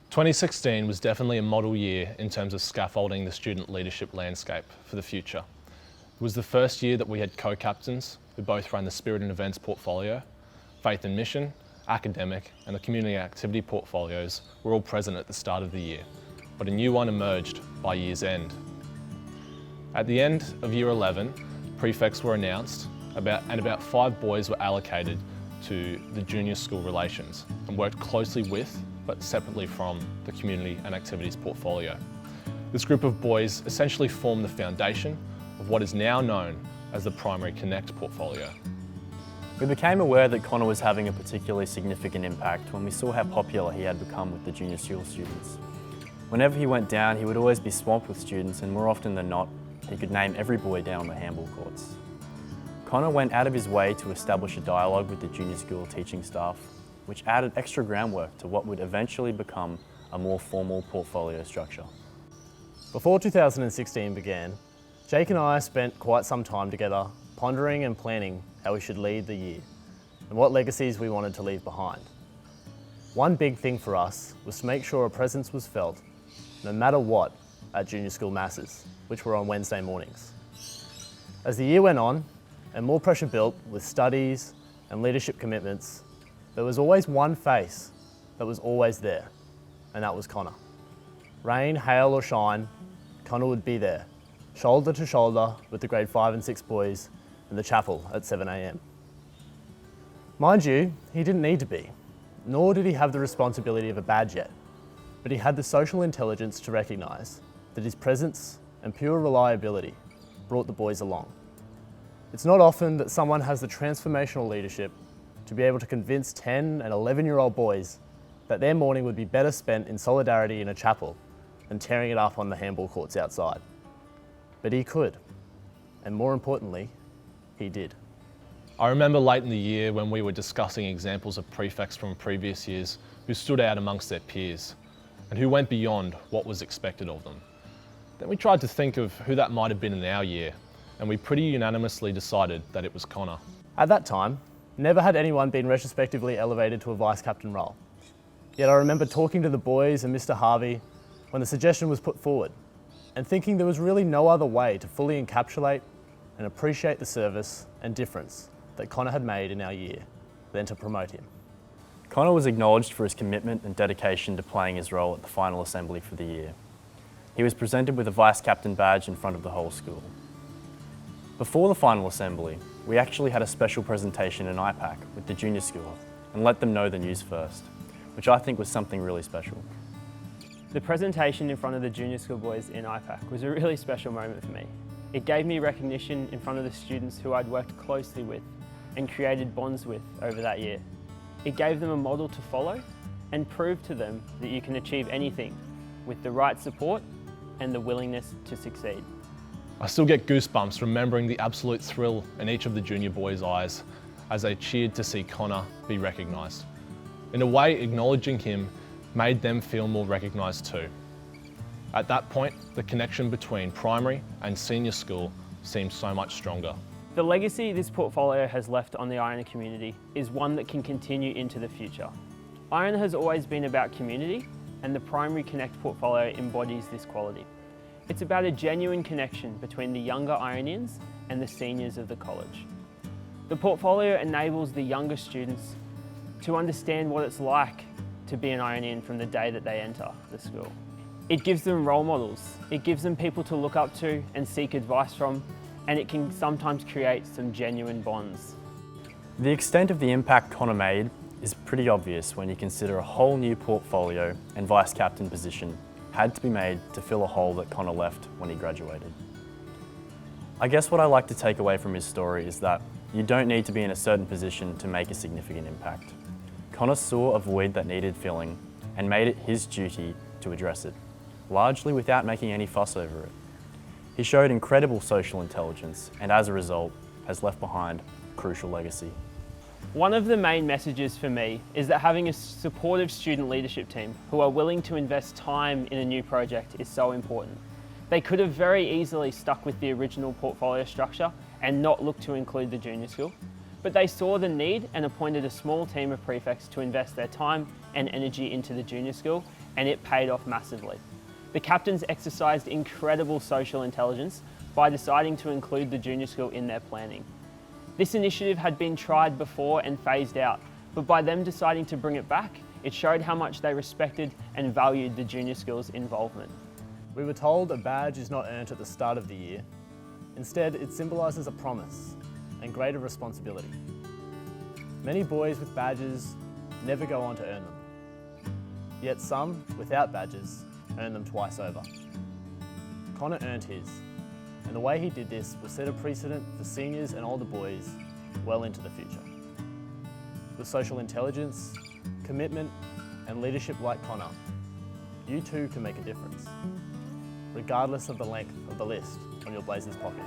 2016 was definitely a model year in terms of scaffolding the student leadership landscape for the future. It was the first year that we had co-captains who both ran the Spirit and Events portfolio, Faith and Mission, Academic and the Community Activity portfolios were all present at the start of the year, but a new one emerged by year's end. At the end of year 11, prefects were announced and about 5 boys were allocated to the junior school relations and worked closely with, but separately from, the Community and Activities portfolio. This group of boys essentially formed the foundation of what is now known as the Primary Connect portfolio. We became aware that Connor was having a particularly significant impact when we saw how popular he had become with the junior school students. Whenever he went down, he would always be swamped with students, and more often than not, he could name every boy down on the handball courts. Connor went out of his way to establish a dialogue with the junior school teaching staff, which added extra groundwork to what would eventually become a more formal portfolio structure. Before 2016 began, Jake and I spent quite some time together pondering and planning how we should lead the year and what legacies we wanted to leave behind. One big thing for us was to make sure a presence was felt, no matter what, at junior school masses, which were on Wednesday mornings. As the year went on and more pressure built with studies and leadership commitments, there was always one face that was always there, and that was Connor. Rain, hail or shine, Connor would be there, shoulder to shoulder with the grade 5 and 6 boys in the chapel at 7 a.m. Mind you, he didn't need to be, nor did he have the responsibility of a badge yet, but he had the social intelligence to recognise that his presence and pure reliability brought the boys along. It's not often that someone has the transformational leadership to be able to convince 10 and 11-year-old boys that their morning would be better spent in solidarity in a chapel than tearing it up on the handball courts outside. But he could, and more importantly, he did. I remember late in the year when we were discussing examples of prefects from previous years who stood out amongst their peers and who went beyond what was expected of them. Then we tried to think of who that might have been in our year, and we pretty unanimously decided that it was Connor. At that time, never had anyone been retrospectively elevated to a vice captain role. Yet I remember talking to the boys and Mr. Harvey when the suggestion was put forward, and thinking there was really no other way to fully encapsulate and appreciate the service and difference that Connor had made in our year than to promote him. Connor was acknowledged for his commitment and dedication to playing his role at the final assembly for the year. He was presented with a vice captain badge in front of the whole school. Before the final assembly, we actually had a special presentation in IPAC with the junior school and let them know the news first, which I think was something really special. The presentation in front of the junior school boys in IPAC was a really special moment for me. It gave me recognition in front of the students who I'd worked closely with and created bonds with over that year. It gave them a model to follow and proved to them that you can achieve anything with the right support and the willingness to succeed. I still get goosebumps remembering the absolute thrill in each of the junior boys' eyes as they cheered to see Connor be recognised. In a way, acknowledging him made them feel more recognised too. At that point, the connection between primary and senior school seemed so much stronger. The legacy this portfolio has left on the Iona community is one that can continue into the future. Iona has always been about community, and the Primary Connect portfolio embodies this quality. It's about a genuine connection between the younger Ionians and the seniors of the college. The portfolio enables the younger students to understand what it's like to be an Ionian from the day that they enter the school. It gives them role models. It gives them people to look up to and seek advice from, and it can sometimes create some genuine bonds. The extent of the impact Connor made is pretty obvious when you consider a whole new portfolio and vice captain position had to be made to fill a hole that Connor left when he graduated. I guess what I like to take away from his story is that you don't need to be in a certain position to make a significant impact. Connor saw a void that needed filling and made it his duty to address it, largely without making any fuss over it. He showed incredible social intelligence and as a result has left behind a crucial legacy. One of the main messages for me is that having a supportive student leadership team who are willing to invest time in a new project is so important. They could have very easily stuck with the original portfolio structure and not looked to include the junior school, but they saw the need and appointed a small team of prefects to invest their time and energy into the junior school and it paid off massively. The captains exercised incredible social intelligence by deciding to include the junior school in their planning. This initiative had been tried before and phased out, but by them deciding to bring it back, it showed how much they respected and valued the junior school's involvement. We were told a badge is not earned at the start of the year. Instead, it symbolises a promise and greater responsibility. Many boys with badges never go on to earn them. Yet some, without badges, earn them twice over. Connor earned his, and the way he did this will set a precedent for seniors and older boys well into the future. With social intelligence, commitment, and leadership like Connor, you too can make a difference, regardless of the length of the list on your Blazers pocket.